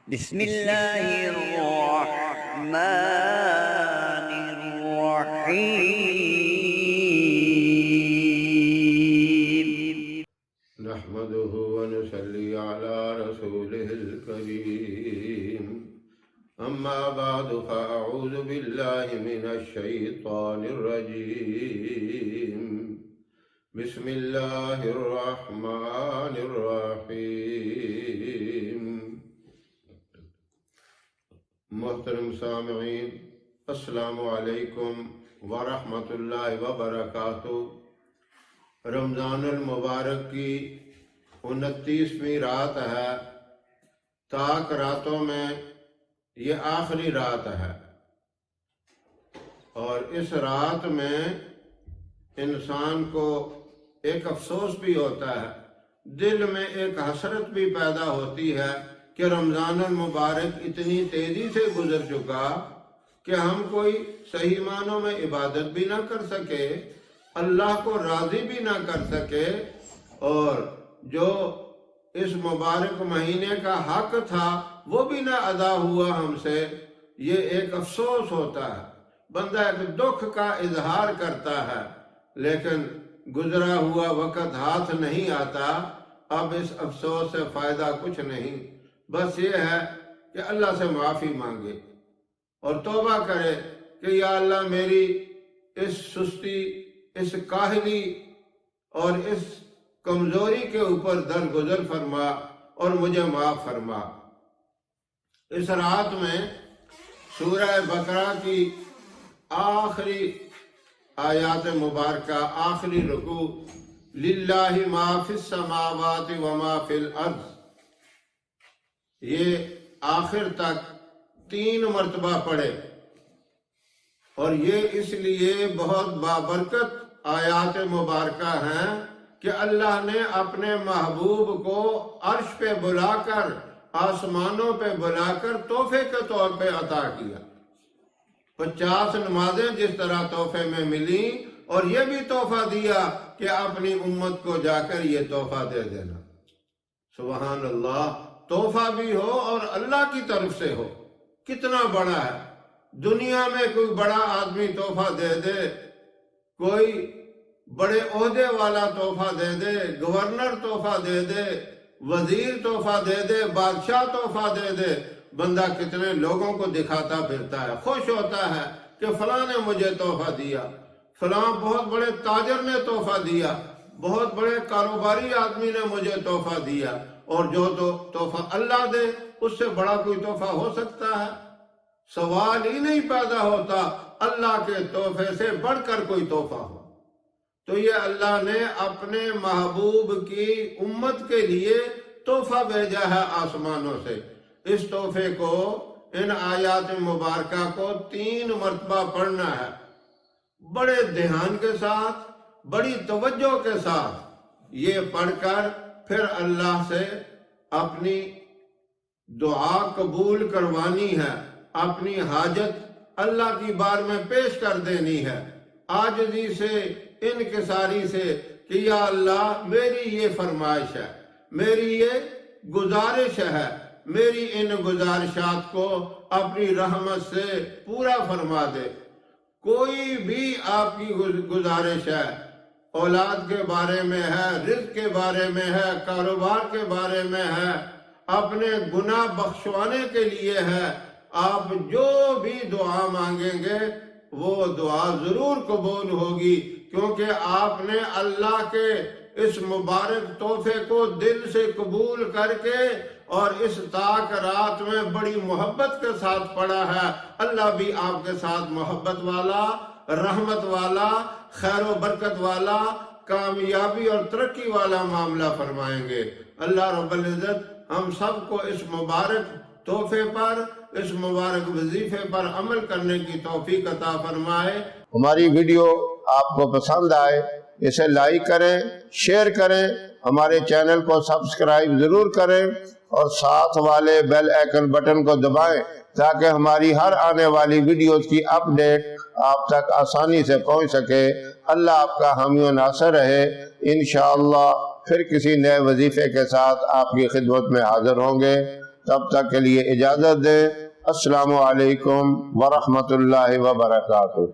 بسم الله الرحمن الرحيم. نحمده ونصلي على رسوله الكريم. أما بعد فأعوذ بالله من الشيطان الرجيم. بسم الله الرحمن الرحيم. محترم سامعین، السلام علیکم ورحمۃ اللہ وبرکاتہ۔ رمضان المبارک کی 29ویں رات ہے۔ تاک راتوں میں یہ آخری رات ہے، اور اس رات میں انسان کو ایک افسوس بھی ہوتا ہے، دل میں ایک حسرت بھی پیدا ہوتی ہے کہ رمضان المبارک اتنی تیزی سے گزر چکا کہ ہم کوئی صحیح معنوں میں عبادت بھی نہ کر سکے، اللہ کو راضی بھی نہ کر سکے، اور جو اس مبارک مہینے کا حق تھا وہ بھی نہ ادا ہوا ہم سے۔ یہ ایک افسوس ہوتا ہے، بندہ ایک دکھ کا اظہار کرتا ہے، لیکن گزرا ہوا وقت ہاتھ نہیں آتا۔ اب اس افسوس سے فائدہ کچھ نہیں، بس یہ ہے کہ اللہ سے معافی مانگے اور توبہ کرے کہ یا اللہ میری اس سستی، اس کاہلی اور اس کمزوری کے اوپر درگزر فرما اور مجھے معاف فرما۔ اس رات میں سورہ بقرہ کی آخری آیات مبارکہ، آخری رکوع، للہ ما فی السماوات وما فی الارض، یہ آخر تک 3 مرتبہ پڑھے، اور یہ اس لیے بہت بابرکت آیات مبارکہ ہیں کہ اللہ نے اپنے محبوب کو عرش پہ بلا کر، آسمانوں پہ بلا کر تحفے کے طور پہ عطا کیا۔ 50 نمازیں جس طرح تحفے میں ملی، اور یہ بھی تحفہ دیا کہ اپنی امت کو جا کر یہ تحفہ دے دینا۔ سبحان اللہ، تحفہ بھی ہو اور اللہ کی طرف سے ہو، کتنا بڑا ہے۔ دنیا میں کوئی بڑا آدمی تحفہ دے دے، کوئی بڑے عہدے والا تحفہ دے دے، گورنر تحفہ دے دے، وزیر تحفہ دے دے، بادشاہ تحفہ دے دے، بندہ کتنے لوگوں کو دکھاتا پھرتا ہے، خوش ہوتا ہے کہ فلاں نے مجھے تحفہ دیا، فلاں بہت بڑے تاجر نے تحفہ دیا، بہت بڑے کاروباری آدمی نے مجھے تحفہ دیا۔ اور جو تحفہ اللہ دے اس سے بڑا کوئی تحفہ ہو سکتا ہے؟ سوال ہی نہیں پیدا ہوتا اللہ کے تحفے سے بڑھ کر کوئی تحفہ ہو۔ تو یہ اللہ نے اپنے محبوب کی امت کے لیے تحفہ بھیجا ہے آسمانوں سے۔ اس تحفے کو، ان آیات مبارکہ کو 3 مرتبہ پڑھنا ہے، بڑے دھیان کے ساتھ، بڑی توجہ کے ساتھ یہ پڑھ کر پھر اللہ سے اپنی دعا قبول کروانی ہے، اپنی حاجت اللہ کی بار میں پیش کر دینی ہے، عاجزی سے، انکساری سے کہ یا اللہ میری یہ فرمائش ہے، میری یہ گزارش ہے، میری ان گزارشات کو اپنی رحمت سے پورا فرما دے۔ کوئی بھی آپ کی گزارش ہے، اولاد کے بارے میں ہے، رزق کے بارے میں ہے، کاروبار کے بارے میں ہے، اپنے گناہ بخشوانے کے لیے ہے، آپ جو بھی دعا مانگیں گے وہ دعا ضرور قبول ہوگی، کیونکہ آپ نے اللہ کے اس مبارک تحفے کو دل سے قبول کر کے اور اس تاک رات میں بڑی محبت کے ساتھ پڑھا ہے۔ اللہ بھی آپ کے ساتھ محبت والا، رحمت والا، خیر و برکت والا، کامیابی اور ترقی والا معاملہ فرمائیں گے۔ اللہ رب العزت ہم سب کو اس مبارک تحفے پر، اس مبارک وظیفے پر عمل کرنے کی توفیق عطا فرمائے۔ ہماری ویڈیو آپ کو پسند آئے اسے لائک کریں، شیئر کریں، ہمارے چینل کو سبسکرائب ضرور کریں، اور ساتھ والے بیل آئیکن بٹن کو دبائیں تاکہ ہماری ہر آنے والی ویڈیوز کی اپڈیٹ آپ تک آسانی سے پہنچ سکے۔ اللہ آپ کا حامی و ناصر رہے۔ انشاءاللہ پھر کسی نئے وظیفے کے ساتھ آپ کی خدمت میں حاضر ہوں گے۔ تب تک کے لیے اجازت دے. السلام علیکم ورحمۃ اللہ وبرکاتہ.